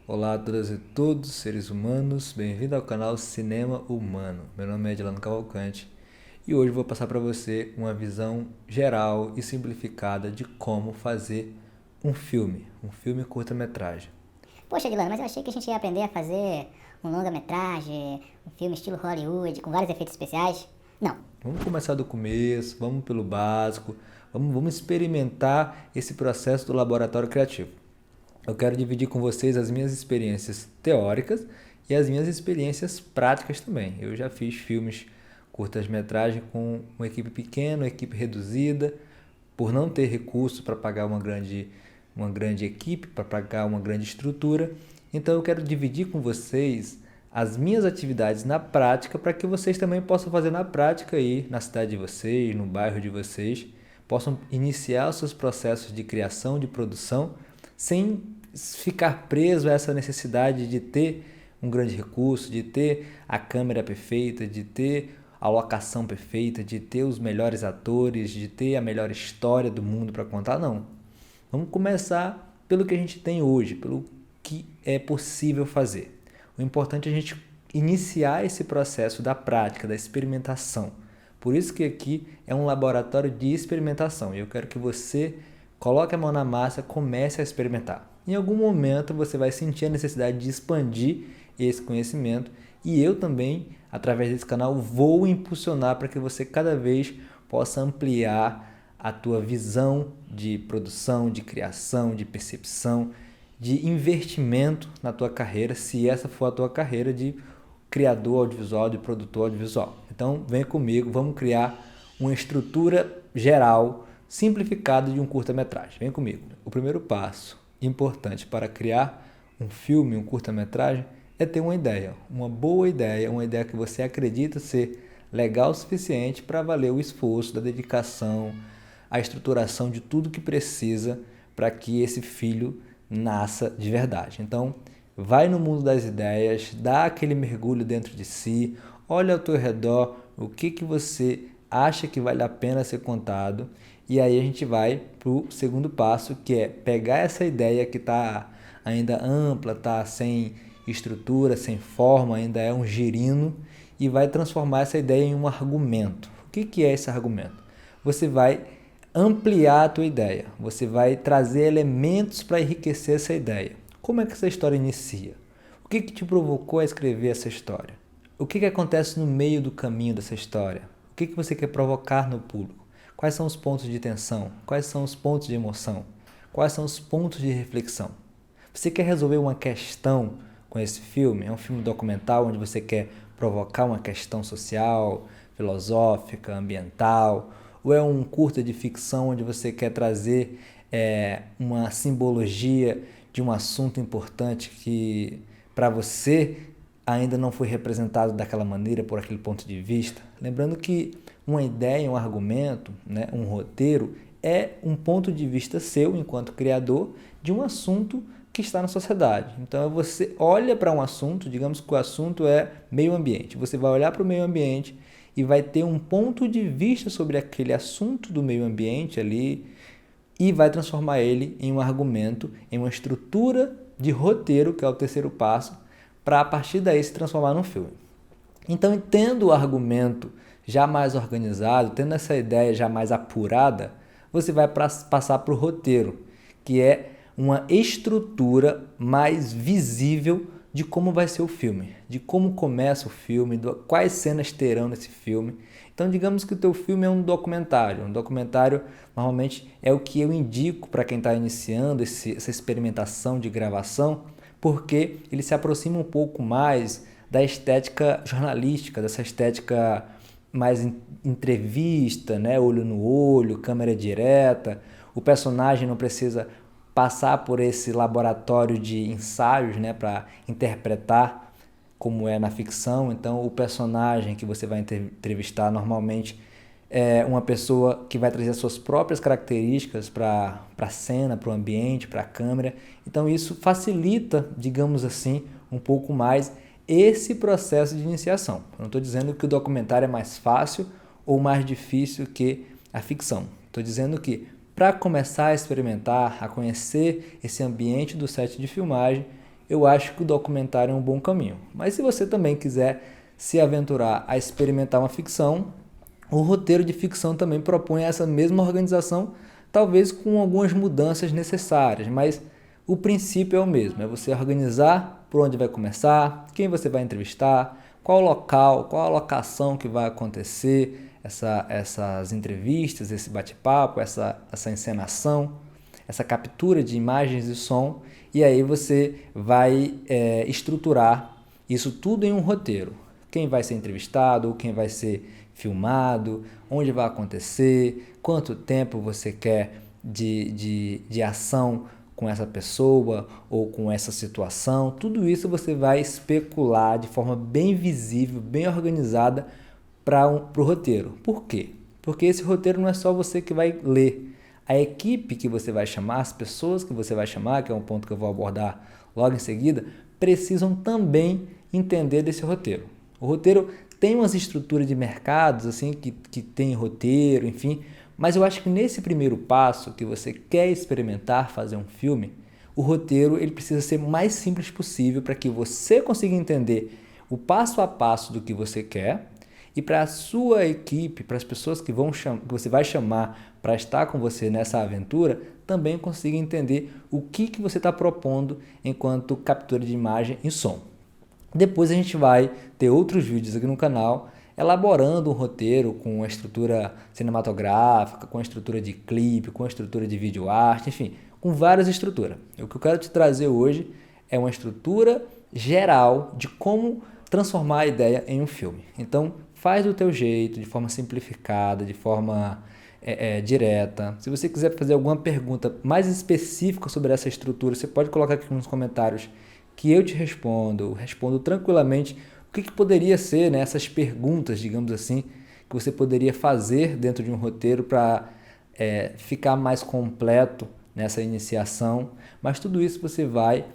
Olá a todas e todos, seres humanos, bem-vindo ao canal Cinema Humano. Meu nome é Edilano Cavalcante e hoje vou passar para você uma visão geral e simplificada de como fazer um filme curta-metragem. Poxa, Dilano, mas eu achei que a gente ia aprender a fazer um longa-metragem, um filme estilo Hollywood, com vários efeitos especiais. Não. Vamos começar do começo, vamos pelo básico, vamos experimentar esse processo do laboratório criativo. Eu quero dividir com vocês as minhas experiências teóricas e as minhas experiências práticas também. Eu já fiz filmes curtas-metragem com uma equipe pequena, uma equipe reduzida, por não ter recurso para pagar uma grande equipe, para pagar uma grande estrutura. Então eu quero dividir com vocês as minhas atividades na prática para que vocês também possam fazer na prática aí na cidade de vocês, no bairro de vocês, possam iniciar os seus processos de criação, de produção, sem ficar preso a essa necessidade de ter um grande recurso, de ter a câmera perfeita, de ter a locação perfeita, de ter os melhores atores, de ter a melhor história do mundo para contar. Não. Vamos começar pelo que a gente tem hoje, pelo que é possível fazer. O importante é a gente iniciar esse processo da prática, da experimentação. Por isso que aqui é um laboratório de experimentação. E eu quero que você coloque a mão na massa, comece a experimentar. Em algum momento você vai sentir a necessidade de expandir esse conhecimento e eu também, através desse canal, vou impulsionar para que você cada vez possa ampliar a tua visão de produção, de criação, de percepção, de investimento na tua carreira, se essa for a tua carreira de criador audiovisual, de produtor audiovisual. Então, vem comigo, vamos criar uma estrutura geral, simplificada de um curta-metragem. Vem comigo. O primeiro passo importante para criar um filme, um curta-metragem, é ter uma ideia, uma boa ideia, uma ideia que você acredita ser legal o suficiente para valer o esforço, da dedicação, a estruturação de tudo que precisa para que esse filho nasça de verdade. Então, vai no mundo das ideias, dá aquele mergulho dentro de si, olha ao teu redor, o que você acha que vale a pena ser contado, e aí a gente vai para o segundo passo, que é pegar essa ideia que está ainda ampla, está sem estrutura, sem forma, ainda é um girino, e vai transformar essa ideia em um argumento. O que é esse argumento? Você vai ampliar a tua ideia, você vai trazer elementos para enriquecer essa ideia. Como é que essa história inicia? O que te provocou a escrever essa história? O que acontece no meio do caminho dessa história? O que você quer provocar no público? Quais são os pontos de tensão? Quais são os pontos de emoção? Quais são os pontos de reflexão? Você quer resolver uma questão com esse filme? É um filme documental onde você quer provocar uma questão social, filosófica, ambiental? Ou é um curta de ficção onde você quer trazer uma simbologia de um assunto importante que para você ainda não foi representado daquela maneira, por aquele ponto de vista? Lembrando que uma ideia, um argumento, né, um roteiro é um ponto de vista seu enquanto criador de um assunto que está na sociedade. Então você olha para um assunto, digamos que o assunto é meio ambiente. Você vai olhar para o meio ambiente e vai ter um ponto de vista sobre aquele assunto do meio ambiente ali e vai transformar ele em um argumento, em uma estrutura de roteiro, que é o terceiro passo, para a partir daí se transformar num filme. Então, tendo o argumento já mais organizado, tendo essa ideia já mais apurada, você vai passar para o roteiro, que é uma estrutura mais visível de como vai ser o filme, de como começa o filme, quais cenas terão nesse filme. Então, digamos que o teu filme é um documentário. Um documentário, normalmente, é o que eu indico para quem está iniciando essa experimentação de gravação, porque ele se aproxima um pouco mais da estética jornalística, dessa estética mais entrevista, né? Olho no olho, câmera direta. O personagem não precisa passar por esse laboratório de ensaios, né, para interpretar como é na ficção. Então, o personagem que você vai entrevistar normalmente é uma pessoa que vai trazer as suas próprias características para a cena, para o ambiente, para a câmera. Então, isso facilita, digamos assim, um pouco mais esse processo de iniciação. Eu não estou dizendo que o documentário é mais fácil ou mais difícil que a ficção. Estou dizendo que para começar a experimentar, a conhecer esse ambiente do set de filmagem, eu acho que o documentário é um bom caminho. Mas se você também quiser se aventurar a experimentar uma ficção, o roteiro de ficção também propõe essa mesma organização, talvez com algumas mudanças necessárias, mas o princípio é o mesmo, é você organizar por onde vai começar, quem você vai entrevistar, qual o local, qual a locação que vai acontecer essas entrevistas, esse bate-papo, essa encenação, essa captura de imagens e som, e aí você vai estruturar isso tudo em um roteiro. Quem vai ser entrevistado, quem vai ser filmado, onde vai acontecer, quanto tempo você quer de ação com essa pessoa ou com essa situação. Tudo isso você vai especular de forma bem visível, bem organizada para o roteiro. Por quê? Porque esse roteiro não é só você que vai ler. A equipe que você vai chamar, as pessoas que você vai chamar, que é um ponto que eu vou abordar logo em seguida, precisam também entender desse roteiro. O roteiro tem umas estruturas de mercados assim que tem roteiro, enfim, mas eu acho que nesse primeiro passo que você quer experimentar fazer um filme, o roteiro ele precisa ser o mais simples possível para que você consiga entender o passo a passo do que você quer e para a sua equipe, para as pessoas que você vai chamar para estar com você nessa aventura, também consiga entender o que você está propondo enquanto captura de imagem e som. Depois a gente vai ter outros vídeos aqui no canal elaborando um roteiro com a estrutura cinematográfica, com a estrutura de clipe, com a estrutura de vídeo arte, enfim, com várias estruturas. O que eu quero te trazer hoje é uma estrutura geral de como transformar a ideia em um filme. Então, faz do teu jeito, de forma simplificada, de forma direta. Se você quiser fazer alguma pergunta mais específica sobre essa estrutura, você pode colocar aqui nos comentários que eu te respondo tranquilamente o que poderia ser, né, essas perguntas, digamos assim, que você poderia fazer dentro de um roteiro para ficar mais completo nessa iniciação, mas tudo isso você vai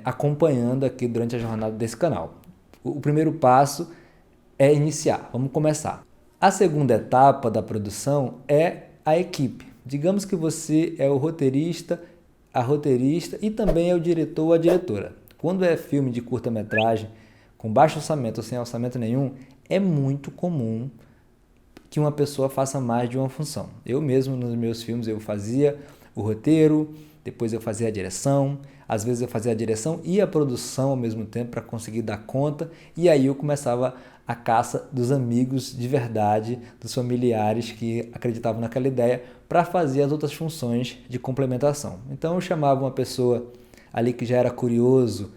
acompanhando aqui durante a jornada desse canal. O primeiro passo é iniciar, vamos começar. A segunda etapa da produção é a equipe. Digamos que você é o roteirista, a roteirista e também é o diretor ou a diretora. Quando é filme de curta-metragem, com baixo orçamento ou sem orçamento nenhum, é muito comum que uma pessoa faça mais de uma função. Eu mesmo, nos meus filmes, eu fazia o roteiro, depois eu fazia a direção, às vezes eu fazia a direção e a produção ao mesmo tempo para conseguir dar conta, e aí eu começava a caça dos amigos de verdade, dos familiares que acreditavam naquela ideia, para fazer as outras funções de complementação. Então eu chamava uma pessoa ali que já era curiosa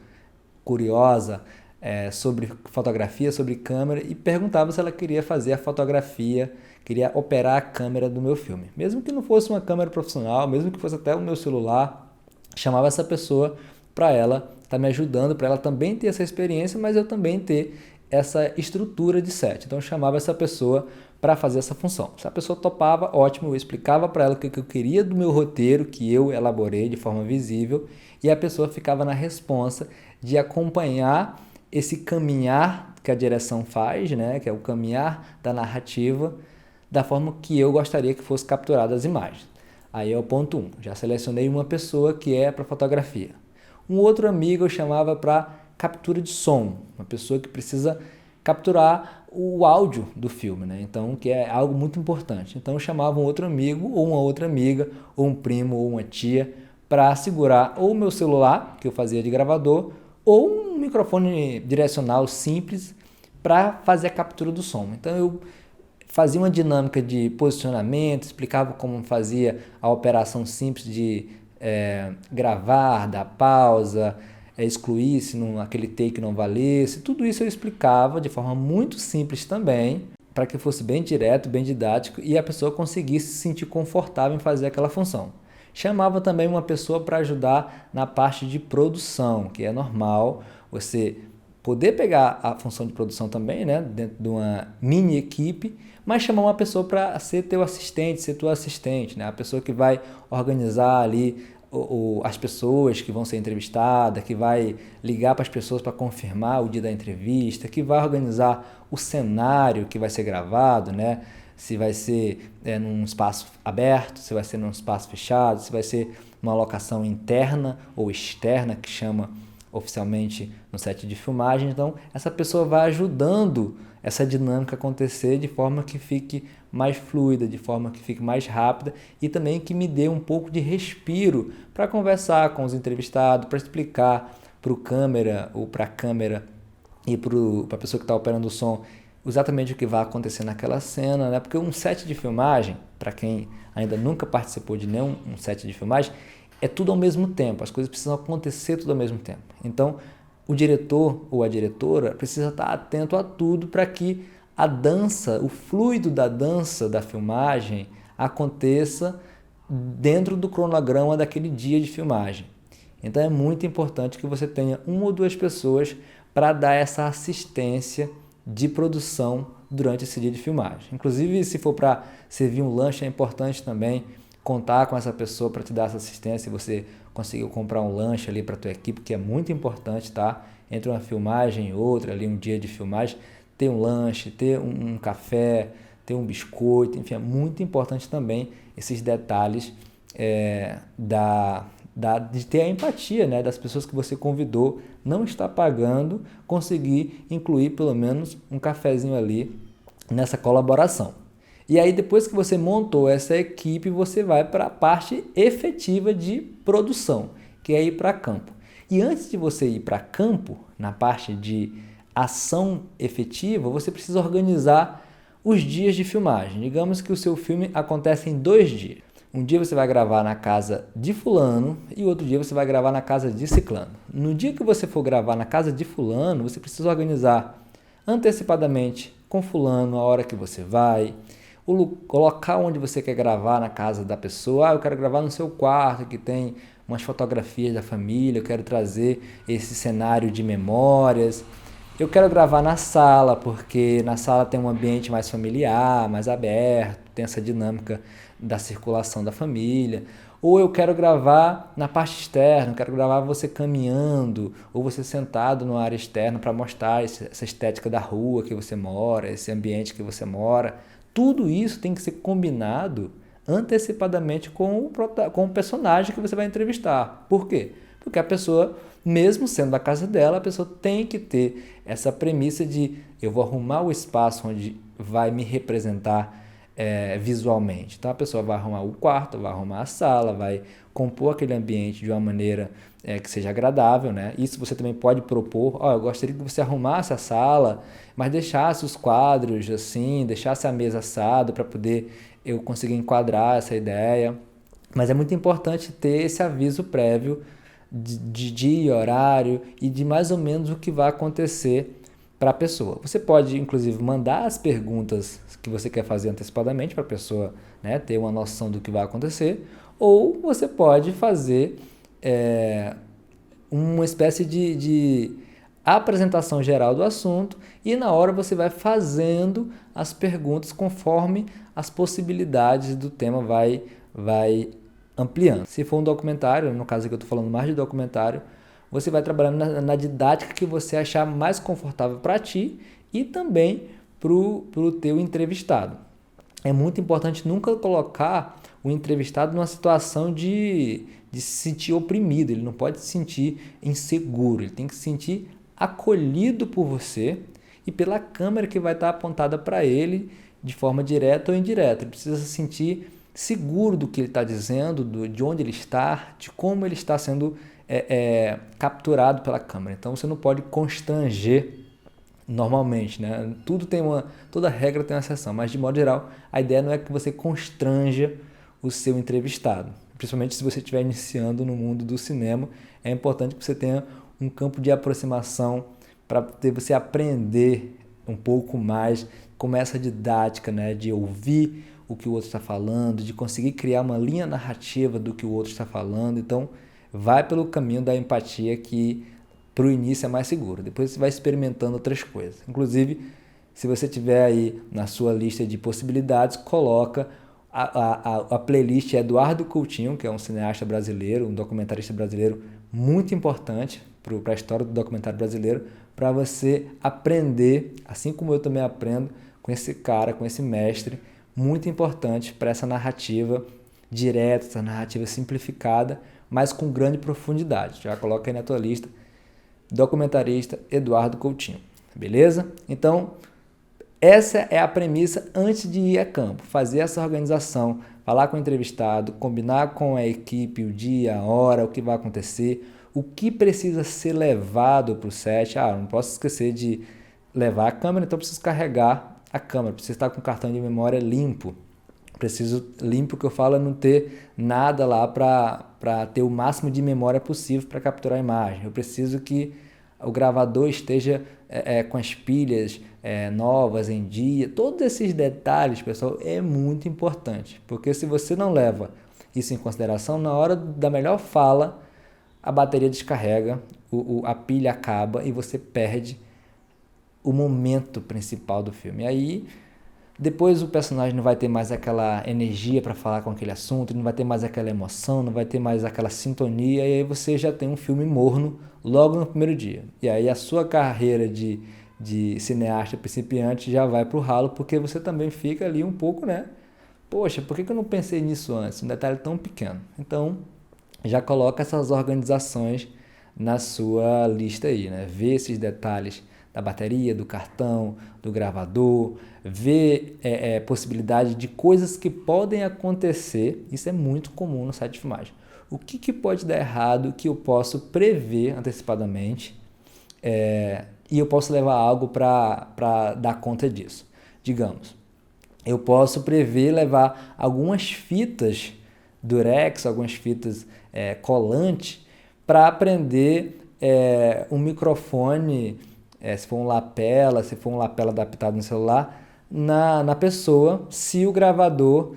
sobre fotografia, sobre câmera, e perguntava se ela queria fazer a fotografia, queria operar a câmera do meu filme. Mesmo que não fosse uma câmera profissional, mesmo que fosse até o meu celular, chamava essa pessoa para ela estar me ajudando, para ela também ter essa experiência, mas eu também ter essa estrutura de set. Então eu chamava essa pessoa para fazer essa função. Se a pessoa topava, ótimo, eu explicava para ela o que eu queria do meu roteiro, que eu elaborei de forma visível, e a pessoa ficava na responsa de acompanhar esse caminhar que a direção faz, né, que é o caminhar da narrativa, da forma que eu gostaria que fosse capturadas as imagens. Aí é o ponto 1. Já selecionei uma pessoa que é para fotografia. Um outro amigo eu chamava para captura de som, uma pessoa que precisa capturar o áudio do filme, né? Então, que é algo muito importante. Então eu chamava um outro amigo, ou uma outra amiga, ou um primo, ou uma tia, para segurar ou o meu celular, que eu fazia de gravador, ou um microfone direcional simples para fazer a captura do som. Então eu fazia uma dinâmica de posicionamento, explicava como fazia a operação simples de gravar, dar pausa, excluir se aquele take não valesse. Tudo isso eu explicava de forma muito simples também, para que fosse bem direto, bem didático e a pessoa conseguisse se sentir confortável em fazer aquela função. Chamava também uma pessoa para ajudar na parte de produção, que é normal você poder pegar a função de produção também, né, dentro de uma mini equipe, mas chamar uma pessoa para ser teu assistente, ser tua assistente, né, a pessoa que vai organizar ali as pessoas que vão ser entrevistadas, que vai ligar para as pessoas para confirmar o dia da entrevista, que vai organizar o cenário que vai ser gravado, né, se vai ser num espaço aberto, se vai ser num espaço fechado, se vai ser numa locação interna ou externa, que chama oficialmente no set de filmagem. Então, essa pessoa vai ajudando essa dinâmica acontecer de forma que fique mais fluida, de forma que fique mais rápida e também que me dê um pouco de respiro para conversar com os entrevistados, para explicar para o câmera ou para a câmera e para a pessoa que está operando o som exatamente o que vai acontecer naquela cena, né? Porque um set de filmagem, para quem ainda nunca participou de nenhum set de filmagem, é tudo ao mesmo tempo, as coisas precisam acontecer tudo ao mesmo tempo. Então, o diretor ou a diretora precisa estar atento a tudo para que a dança, o fluido da dança da filmagem aconteça dentro do cronograma daquele dia de filmagem. Então é muito importante que você tenha uma ou duas pessoas para dar essa assistência de produção durante esse dia de filmagem. Inclusive, se for para servir um lanche, é importante também contar com essa pessoa para te dar essa assistência, você conseguiu comprar um lanche ali para a tua equipe, que é muito importante, tá? Entre uma filmagem e outra, ali um dia de filmagem, ter um lanche, ter um café, ter um biscoito, enfim, é muito importante também esses detalhes de ter a empatia, né, das pessoas que você convidou, não está pagando, conseguir incluir pelo menos um cafezinho ali nessa colaboração. E aí depois que você montou essa equipe, você vai para a parte efetiva de produção, que é ir para campo. E antes de você ir para campo, na parte de ação efetiva, você precisa organizar os dias de filmagem. Digamos que o seu filme acontece em 2 dias. Um dia você vai gravar na casa de fulano e outro dia você vai gravar na casa de ciclano. No dia que você for gravar na casa de fulano, você precisa organizar antecipadamente com fulano a hora que você vai, o local onde você quer gravar na casa da pessoa. Eu quero gravar no seu quarto que tem umas fotografias da família, eu quero trazer esse cenário de memórias. Eu quero gravar na sala, porque na sala tem um ambiente mais familiar, mais aberto, tem essa dinâmica da circulação da família. Ou eu quero gravar na parte externa, eu quero gravar você caminhando, ou você sentado numa área externa para mostrar essa estética da rua que você mora, esse ambiente que você mora. Tudo isso tem que ser combinado antecipadamente com o personagem que você vai entrevistar. Por quê? Porque a pessoa, mesmo sendo da casa dela, a pessoa tem que ter essa premissa de eu vou arrumar o espaço onde vai me representar visualmente. Então a pessoa vai arrumar o quarto, vai arrumar a sala, vai compor aquele ambiente de uma maneira que seja agradável, né? Isso você também pode propor, eu gostaria que você arrumasse a sala, mas deixasse os quadros assim, deixasse a mesa assada para poder eu conseguir enquadrar essa ideia. Mas é muito importante ter esse aviso prévio de dia, horário e de mais ou menos o que vai acontecer para a pessoa. Você pode, inclusive, mandar as perguntas que você quer fazer antecipadamente para a pessoa, né, ter uma noção do que vai acontecer, ou você pode fazer uma espécie de apresentação geral do assunto e na hora você vai fazendo as perguntas conforme as possibilidades do tema vai ampliando. Se for um documentário, no caso aqui eu estou falando mais de documentário, você vai trabalhando na didática que você achar mais confortável para ti e também para o teu entrevistado. É muito importante nunca colocar o entrevistado numa situação de se sentir oprimido, ele não pode se sentir inseguro, ele tem que se sentir acolhido por você e pela câmera que vai estar apontada para ele de forma direta ou indireta. Ele precisa se sentir seguro do que ele está dizendo, de onde ele está, de como ele está sendo capturado pela câmera. Então você não pode constranger normalmente, né? Toda regra tem uma exceção, mas de modo geral a ideia não é que você constranja o seu entrevistado, principalmente se você estiver iniciando no mundo do cinema. É importante que você tenha um campo de aproximação para você aprender um pouco mais com essa didática, né? De ouvir o que o outro está falando, de conseguir criar uma linha narrativa do que o outro está falando. Então vai pelo caminho da empatia, que para o início é mais seguro. Depois você vai experimentando outras coisas. Inclusive, se você tiver aí na sua lista de possibilidades, coloca a playlist Eduardo Coutinho, que é um cineasta brasileiro, um documentarista brasileiro muito importante para a história do documentário brasileiro, para você aprender, assim como eu também aprendo, com esse cara, com esse mestre, muito importante para essa narrativa direta, essa narrativa simplificada, mas com grande profundidade. Já coloca aí na tua lista documentarista Eduardo Coutinho. Beleza? Então, essa é a premissa antes de ir a campo. Fazer essa organização, falar com o entrevistado, combinar com a equipe o dia, a hora, o que vai acontecer, o que precisa ser levado para o set. Não posso esquecer de levar a câmera, então preciso carregar a câmera, preciso estar com o cartão de memória limpo. Preciso limpo, que eu falo é não ter nada lá para ter o máximo de memória possível para capturar a imagem. Eu preciso que o gravador esteja com as pilhas novas em dia. Todos esses detalhes, pessoal, é muito importante, porque se você não leva isso em consideração, na hora da melhor fala, a bateria descarrega, a pilha acaba e você perde o momento principal do filme. E aí, depois o personagem não vai ter mais aquela energia para falar com aquele assunto, não vai ter mais aquela emoção, não vai ter mais aquela sintonia, e aí você já tem um filme morno logo no primeiro dia. E aí a sua carreira de cineasta principiante já vai pro ralo, porque você também fica ali um pouco, né? Poxa, por que eu não pensei nisso antes? Um detalhe tão pequeno. Então, já coloca essas organizações na sua lista aí, né? Vê esses detalhes da bateria, do cartão, do gravador, ver possibilidade de coisas que podem acontecer. Isso é muito comum no site de filmagem. O que pode dar errado que eu posso prever antecipadamente e eu posso levar algo para dar conta disso. Digamos, eu posso prever levar algumas fitas durex, algumas fitas colantes para prender um microfone, se for um lapela adaptado no celular, na pessoa, se o gravador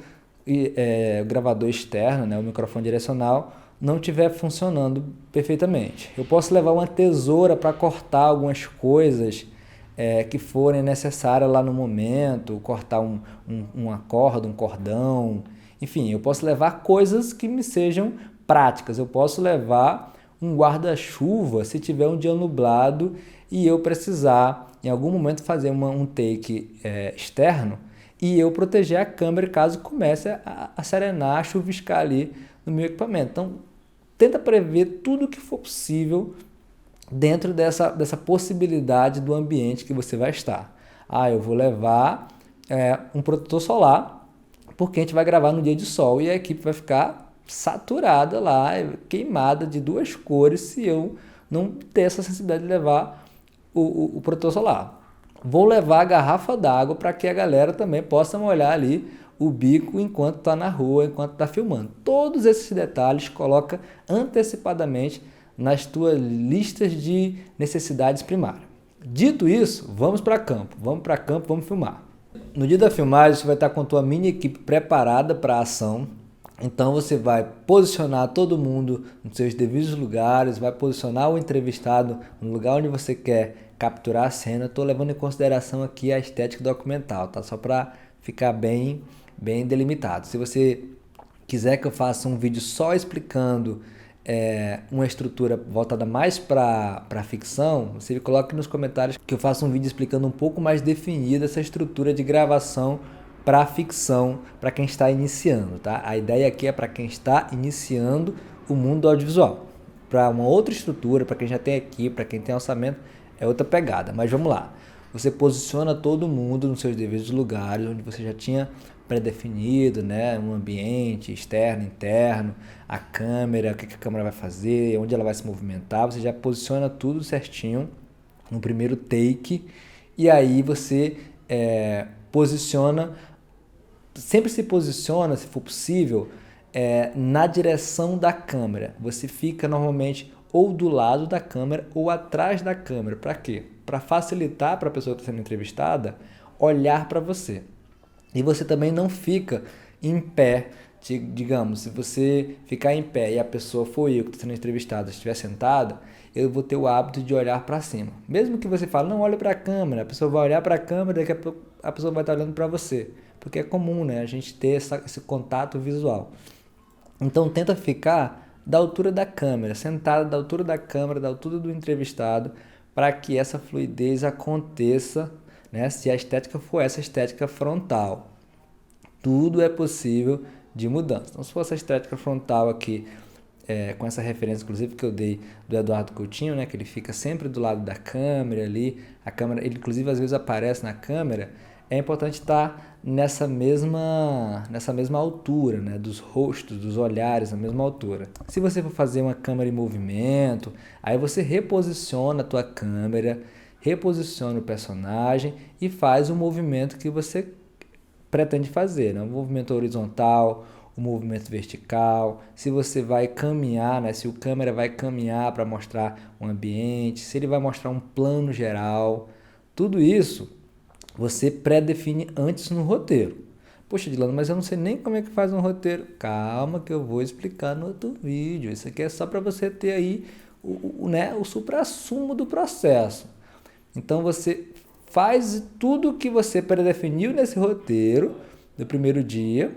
externo, né, o microfone direcional, não estiver funcionando perfeitamente. Eu posso levar uma tesoura para cortar algumas coisas que forem necessárias lá no momento, cortar uma corda, um cordão, enfim, eu posso levar coisas que me sejam práticas. Eu posso levar um guarda-chuva se tiver um dia nublado e eu precisar, em algum momento, fazer um take externo e eu proteger a câmera caso comece a serenar, a chuviscar ali no meu equipamento. Então, tenta prever tudo o que for possível dentro dessa possibilidade do ambiente que você vai estar. Eu vou levar um protetor solar, porque a gente vai gravar no dia de sol e a equipe vai ficar saturada lá, queimada de duas cores, se eu não ter essa sensibilidade de levar o protetor solar. Vou levar a garrafa d'água para que a galera também possa molhar ali o bico enquanto está na rua, enquanto está filmando. Todos esses detalhes coloca antecipadamente nas tuas listas de necessidades primárias. Dito isso, vamos para campo, vamos filmar. No dia da filmagem, você vai estar com a tua mini equipe preparada para a ação. Então você vai posicionar todo mundo nos seus devidos lugares, vai posicionar o entrevistado no lugar onde você quer capturar a cena. Estou levando em consideração aqui a estética documental, tá? Só para ficar bem delimitado. Se você quiser que eu faça um vídeo só explicando uma estrutura voltada mais para ficção, você coloque nos comentários que eu faça um vídeo explicando um pouco mais definida essa estrutura de gravação para ficção, para quem está iniciando, tá? A ideia aqui é para quem está iniciando o mundo audiovisual. Para uma outra estrutura, para quem já tem equipe, para quem tem orçamento, é outra pegada. Mas vamos lá. Você posiciona todo mundo nos seus devidos lugares, onde você já tinha pré-definido, né? Um ambiente externo, interno, a câmera, o que a câmera vai fazer, onde ela vai se movimentar. Você já posiciona tudo certinho no primeiro take e aí você sempre se posiciona, se for possível, na direção da câmera. Você fica normalmente ou do lado da câmera ou atrás da câmera. Para quê? Para facilitar para a pessoa que está sendo entrevistada olhar para você. E você também não fica em pé. Digamos, se você ficar em pé e a pessoa for eu que estou sendo entrevistada, estiver sentada, eu vou ter o hábito de olhar para cima. Mesmo que você fale, não olhe para a câmera, a pessoa vai olhar para a câmera, daqui a pouco a pessoa vai estar olhando para você. Porque é comum, né? A gente ter esse contato visual. Então tenta ficar da altura da câmera, sentada da altura da câmera, da altura do entrevistado, para que essa fluidez aconteça, né? Se a estética for essa estética frontal. Tudo é possível de mudança. Então, se for essa estética frontal aqui, com essa referência, inclusive, que eu dei do Eduardo Coutinho, né, que ele fica sempre do lado da câmera ali, a câmera, ele inclusive às vezes aparece na câmera, é importante estar nessa mesma altura, né, dos rostos, dos olhares, na mesma altura. Se você for fazer uma câmera em movimento, aí você reposiciona a tua câmera, reposiciona o personagem e faz o movimento que você pretende fazer, né? Um movimento horizontal, um movimento vertical, se você vai caminhar, né? Se o câmera vai caminhar para mostrar um ambiente, se ele vai mostrar um plano geral, tudo isso você pré-define antes no roteiro. Poxa, Dilano, mas eu não sei nem como é que faz um roteiro. Calma que eu vou explicar no outro vídeo. Isso aqui é só para você ter aí o suprassumo do processo. Então você faz tudo o que você predefiniu nesse roteiro do primeiro dia,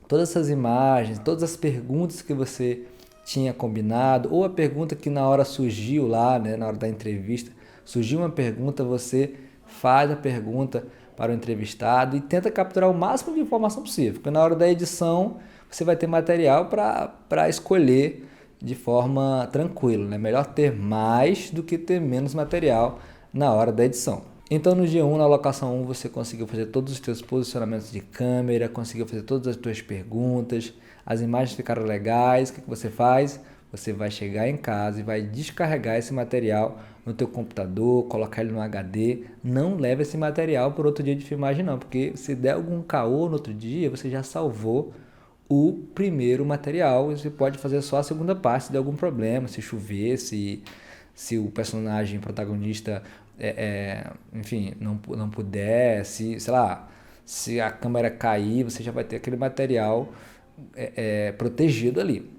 todas essas imagens, todas as perguntas que você tinha combinado, ou a pergunta que na hora surgiu lá, né, na hora da entrevista, surgiu uma pergunta, você faz a pergunta para o entrevistado e tenta capturar o máximo de informação possível, porque na hora da edição você vai ter material para escolher de forma tranquila, né? Melhor ter mais do que ter menos material na hora da edição. Então no dia 1, na locação 1, você conseguiu fazer todos os seus posicionamentos de câmera, conseguiu fazer todas as suas perguntas, as imagens ficaram legais, o que você faz? Você vai chegar em casa e vai descarregar esse material no teu computador, colocar ele no HD. Não leve esse material para outro dia de filmagem não, porque se der algum caô no outro dia, você já salvou o primeiro material e você pode fazer só a segunda parte se der algum problema, se chover, se o personagem protagonista, enfim, não puder, sei lá, se a câmera cair, você já vai ter aquele material protegido ali.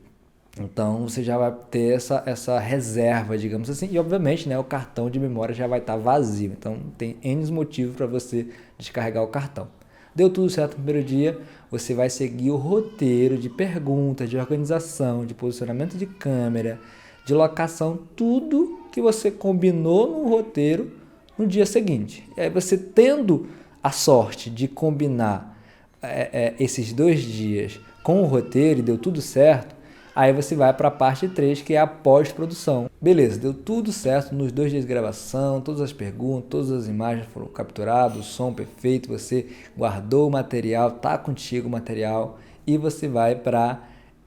Então você já vai ter essa reserva, digamos assim, e obviamente, né, o cartão de memória já vai estar vazio. Então tem N motivos para você descarregar o cartão. Deu tudo certo no primeiro dia, você vai seguir o roteiro de perguntas, de organização, de posicionamento de câmera, de locação, tudo que você combinou no roteiro no dia seguinte. E aí você tendo a sorte de combinar esses 2 dias com o roteiro e deu tudo certo, aí você vai para a parte 3, que é a pós-produção. Beleza, deu tudo certo nos 2 dias de gravação, todas as perguntas, todas as imagens foram capturadas, o som perfeito, você guardou o material, tá contigo o material e você vai para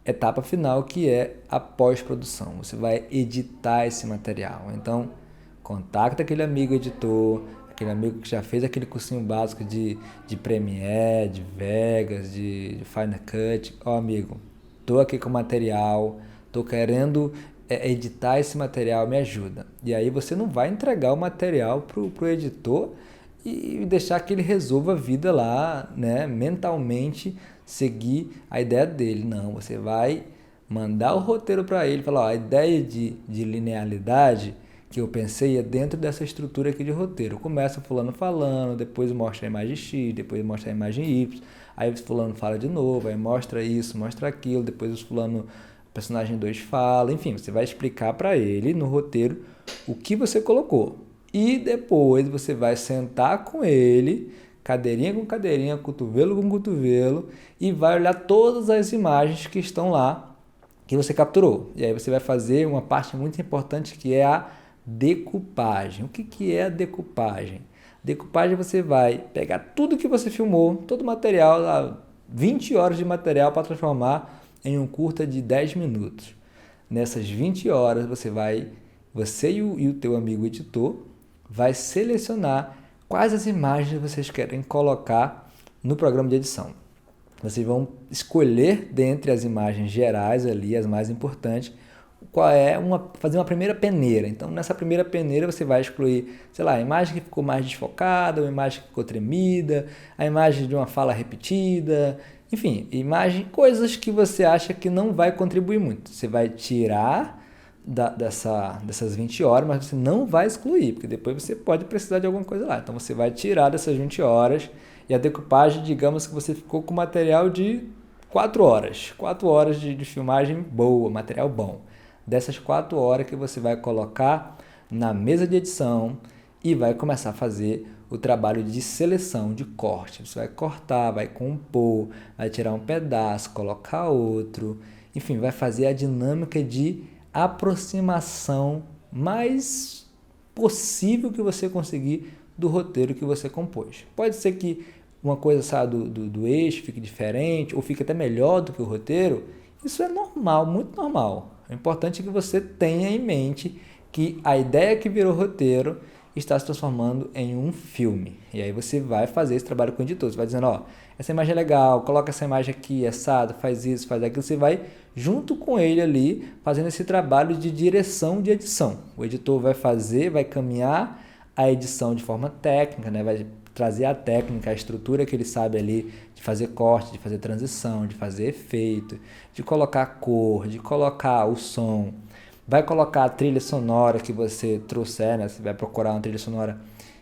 a etapa final, que é a pós-produção. Você vai editar esse material. Então, contacta aquele amigo editor, aquele amigo que já fez aquele cursinho básico de Premiere, de Vegas, de Final Cut. Ó, amigo, tô aqui com o material, tô querendo editar esse material, me ajuda. E aí você não vai entregar o material pro editor e deixar que ele resolva a vida lá, né, mentalmente seguir a ideia dele. Não, você vai mandar o roteiro para ele, falar, ó, a ideia de linearidade que eu pensei é dentro dessa estrutura aqui de roteiro. Começa fulano falando, depois mostra a imagem X, depois mostra a imagem Y, aí o fulano fala de novo, aí mostra isso, mostra aquilo, depois o fulano, personagem 2 fala, enfim, você vai explicar para ele no roteiro o que você colocou. E depois você vai sentar com ele, cadeirinha com cadeirinha, cotovelo com cotovelo, e vai olhar todas as imagens que estão lá, que você capturou. E aí você vai fazer uma parte muito importante, que é a decupagem. O que é a decupagem? Decupagem, você vai pegar tudo que você filmou, todo o material, 20 horas de material para transformar em um curta de 10 minutos. Nessas 20 horas você e o teu amigo editor vai selecionar quais as imagens vocês querem colocar no programa de edição. Vocês vão escolher dentre as imagens gerais ali, as mais importantes, fazer uma primeira peneira. Então, nessa primeira peneira, você vai excluir, sei lá, a imagem que ficou mais desfocada, a imagem que ficou tremida, a imagem de uma fala repetida, enfim, coisas que você acha que não vai contribuir muito. Você vai tirar dessas 20 horas, mas você não vai excluir, porque depois você pode precisar de alguma coisa lá. Então, você vai tirar dessas 20 horas e a decupagem, digamos que você ficou com material de 4 horas. 4 horas de filmagem boa, material bom. Dessas 4 horas que você vai colocar na mesa de edição e vai começar a fazer o trabalho de seleção, de corte. Você vai cortar, vai compor, vai tirar um pedaço, colocar outro. enfim, vai fazer a dinâmica de aproximação mais possível que você conseguir do roteiro que você compôs. Pode ser que uma coisa saia do eixo, fique diferente, ou fique até melhor do que o roteiro. Isso é normal, muito normal. O importante é que você tenha em mente que a ideia que virou roteiro está se transformando em um filme. E aí você vai fazer esse trabalho com o editor. Você vai dizendo, ó, essa imagem é legal, coloca essa imagem aqui, assado, faz isso, faz aquilo. Você vai junto com ele ali, fazendo esse trabalho de direção de edição. O editor vai fazer, vai caminhar a edição de forma técnica, né? Vai trazer a técnica, a estrutura que ele sabe ali de fazer corte, de fazer transição, de fazer efeito, de colocar cor, de colocar o som. Vai colocar a trilha sonora que você trouxer, né? Você vai procurar uma trilha sonora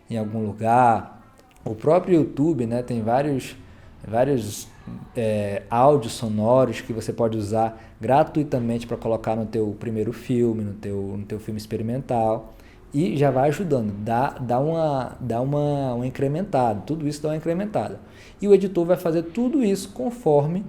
em algum lugar. O próprio YouTube, né, tem vários áudios sonoros que você pode usar gratuitamente para colocar no teu primeiro filme, no teu filme experimental. E já vai ajudando, dá uma incrementada, tudo isso dá uma incrementada. E o editor vai fazer tudo isso conforme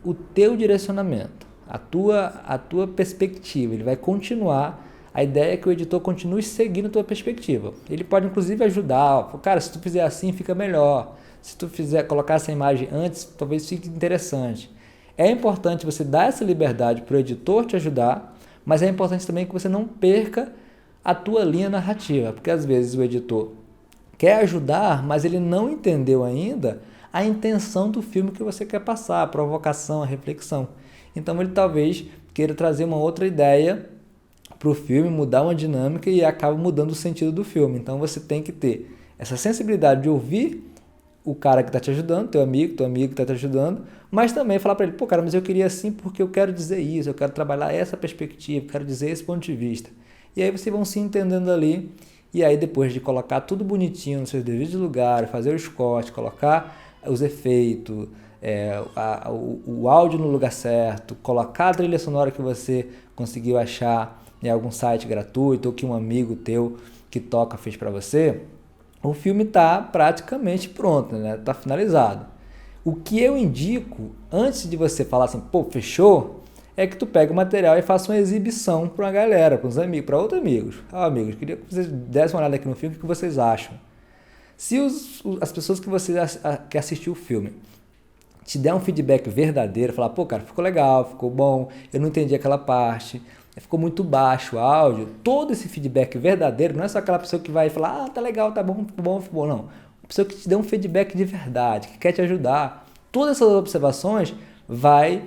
o teu direcionamento, a tua perspectiva. Ele vai continuar, a ideia é que o editor continue seguindo a tua perspectiva. Ele pode inclusive ajudar, cara, se tu fizer assim fica melhor, se tu fizer colocar essa imagem antes, talvez fique interessante. É importante você dar essa liberdade para o editor te ajudar, mas é importante também que você não perca a tua linha narrativa, porque às vezes o editor quer ajudar, mas ele não entendeu ainda a intenção do filme que você quer passar, a provocação, a reflexão. Então ele talvez queira trazer uma outra ideia para o filme, mudar uma dinâmica e acaba mudando o sentido do filme. Então você tem que ter essa sensibilidade de ouvir o cara que está te ajudando, teu amigo que está te ajudando, mas também falar para ele, pô cara, mas eu queria assim porque eu quero dizer isso, eu quero trabalhar essa perspectiva, eu quero dizer esse ponto de vista. E aí vocês vão se entendendo ali, e aí depois de colocar tudo bonitinho nos seus devidos lugares, fazer os cortes, colocar os efeitos, o áudio no lugar certo, colocar a trilha sonora que você conseguiu achar em algum site gratuito ou que um amigo teu que toca fez para você, o filme está praticamente pronto, né? Está finalizado. O que eu indico, antes de você falar assim, pô, fechou, é que tu pega o material e faça uma exibição para uma galera, para uns amigos, para outros amigos. Amigos, queria que vocês dessem uma olhada aqui no filme, o que vocês acham? Se as pessoas que assistiu o filme te der um feedback verdadeiro, falar, pô, cara, ficou legal, ficou bom, eu não entendi aquela parte, ficou muito baixo o áudio, todo esse feedback verdadeiro, não é só aquela pessoa que vai falar, tá legal, tá bom, não. Uma pessoa que te dê um feedback de verdade, que quer te ajudar. Todas essas observações vai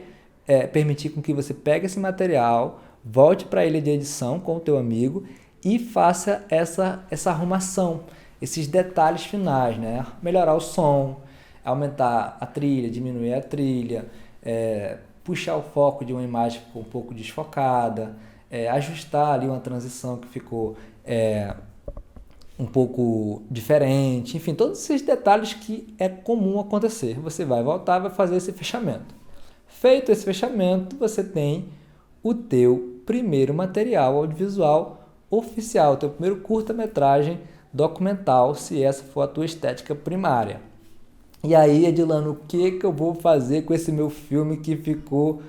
permitir com que você pegue esse material, volte para a ilha de edição com o teu amigo e faça essa arrumação, esses detalhes finais, né? Melhorar o som, aumentar a trilha, diminuir a trilha, puxar o foco de uma imagem que ficou um pouco desfocada, ajustar ali uma transição que ficou um pouco diferente, enfim, todos esses detalhes que é comum acontecer. Você vai voltar e vai fazer esse fechamento. Feito esse fechamento, você tem o teu primeiro material audiovisual oficial, o teu primeiro curta-metragem documental, se essa for a tua estética primária. E aí, Edilano, o que eu vou fazer com esse meu filme que ficou,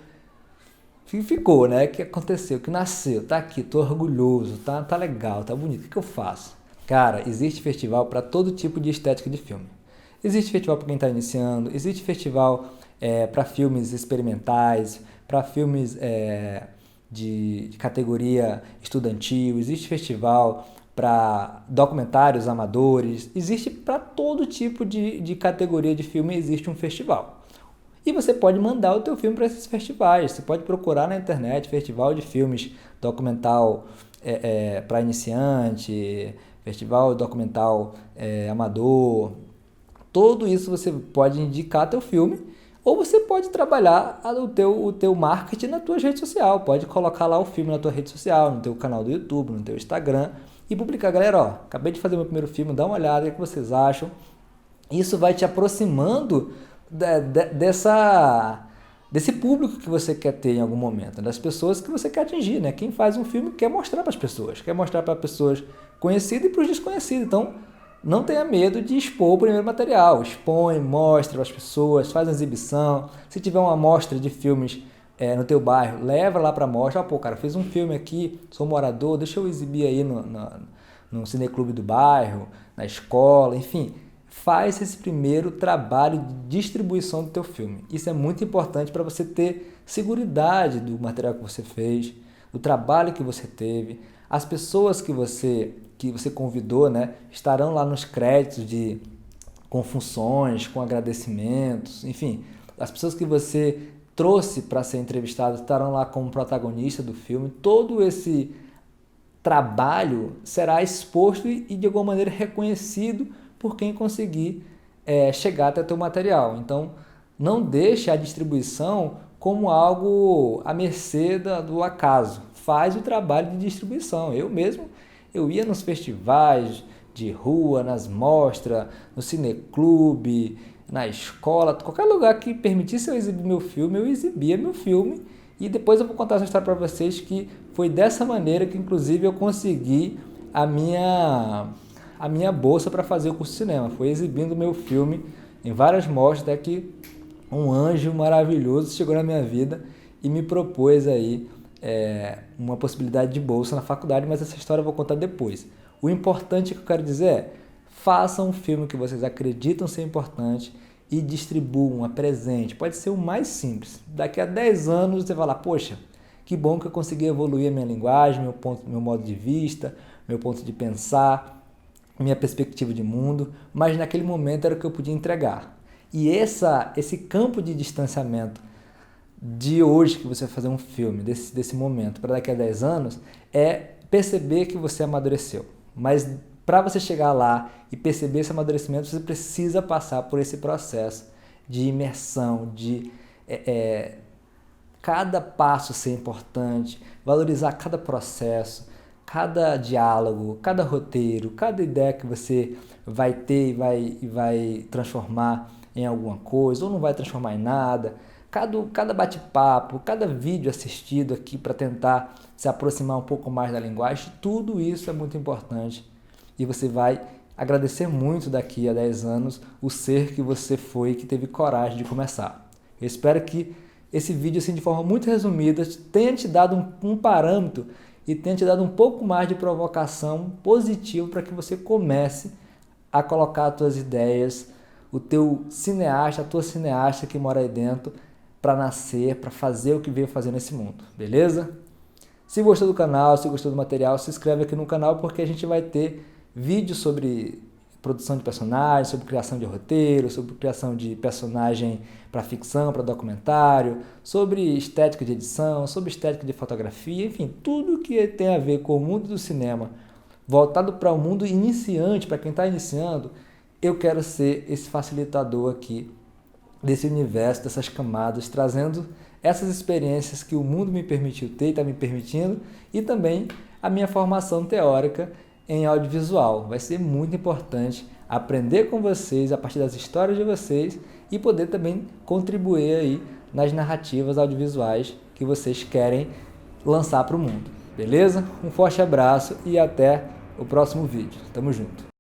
né? Que aconteceu, que nasceu, tá aqui, tô orgulhoso, tá legal, tá bonito. O que eu faço? Cara, existe festival para todo tipo de estética de filme. Existe festival para quem está iniciando, existe festival para filmes experimentais, para filmes de categoria estudantil, existe festival para documentários amadores, existe para todo tipo de categoria de filme, existe um festival. E você pode mandar o teu filme para esses festivais, você pode procurar na internet festival de filmes documental para iniciante, festival documental amador, tudo isso você pode indicar teu filme, ou você pode trabalhar o teu marketing na tua rede social, pode colocar lá o filme na tua rede social, no teu canal do YouTube, no teu Instagram, e publicar, galera, ó, acabei de fazer meu primeiro filme, dá uma olhada, o que vocês acham? Isso vai te aproximando desse público que você quer ter em algum momento, das pessoas que você quer atingir, né? Quem faz um filme quer mostrar para as pessoas, quer mostrar para pessoas conhecidas e para os desconhecidos, então não tenha medo de expor o primeiro material, expõe, mostra para as pessoas, faz uma exibição, se tiver uma amostra de filmes no teu bairro, leva lá pra mostra, pô, cara, fiz um filme aqui, sou morador, deixa eu exibir aí no cineclube do bairro, na escola, enfim, faz esse primeiro trabalho de distribuição do teu filme. Isso é muito importante para você ter seguridade do material que você fez, do trabalho que você teve, as pessoas que você convidou, né, estarão lá nos créditos com funções, com agradecimentos, enfim, as pessoas que você trouxe para ser entrevistado estarão lá como protagonista do filme. Todo esse trabalho será exposto e de alguma maneira reconhecido por quem conseguir chegar até teu material. Então, não deixe a distribuição como algo à mercê do acaso. Faz o trabalho de distribuição. Eu ia nos festivais de rua, nas mostras, no cineclube, na escola, qualquer lugar que permitisse eu exibir meu filme, eu exibia meu filme. E depois eu vou contar essa história para vocês, que foi dessa maneira que inclusive eu consegui a minha bolsa para fazer o curso de cinema. Foi exibindo meu filme em várias mostras, até que um anjo maravilhoso chegou na minha vida e me propôs aí uma possibilidade de bolsa na faculdade, mas essa história eu vou contar depois. O importante que eu quero dizer é: façam um filme que vocês acreditam ser importante e distribuam, apresente. Pode ser o mais simples. Daqui a 10 anos você vai lá, poxa, que bom que eu consegui evoluir a minha linguagem, meu modo de vista, meu ponto de pensar, minha perspectiva de mundo, mas naquele momento era o que eu podia entregar. E esse campo de distanciamento de hoje que você vai fazer um filme, desse momento, para daqui a 10 anos, é perceber que você amadureceu. Mas para você chegar lá e perceber esse amadurecimento, você precisa passar por esse processo de imersão, de cada passo ser importante, valorizar cada processo, cada diálogo, cada roteiro, cada ideia que você vai ter e vai transformar em alguma coisa, ou não vai transformar em nada. Cada bate-papo, cada vídeo assistido aqui para tentar se aproximar um pouco mais da linguagem, tudo isso é muito importante. E você vai agradecer muito daqui a 10 anos o ser que você foi, que teve coragem de começar. Eu espero que esse vídeo, assim, de forma muito resumida, tenha te dado um parâmetro e tenha te dado um pouco mais de provocação positiva para que você comece a colocar as tuas ideias, o teu cineasta, a tua cineasta que mora aí dentro, para nascer, para fazer o que veio fazer nesse mundo, beleza? Se gostou do canal, se gostou do material, se inscreve aqui no canal, porque a gente vai ter vídeos sobre produção de personagens, sobre criação de roteiro, sobre criação de personagem para ficção, para documentário, sobre estética de edição, sobre estética de fotografia, enfim, tudo que tem a ver com o mundo do cinema, voltado para o mundo iniciante, para quem está iniciando. Eu quero ser esse facilitador aqui desse universo, dessas camadas, trazendo essas experiências que o mundo me permitiu ter e está me permitindo, e também a minha formação teórica em audiovisual. Vai ser muito importante aprender com vocês a partir das histórias de vocês e poder também contribuir aí nas narrativas audiovisuais que vocês querem lançar para o mundo. Beleza? Um forte abraço e até o próximo vídeo. Tamo junto!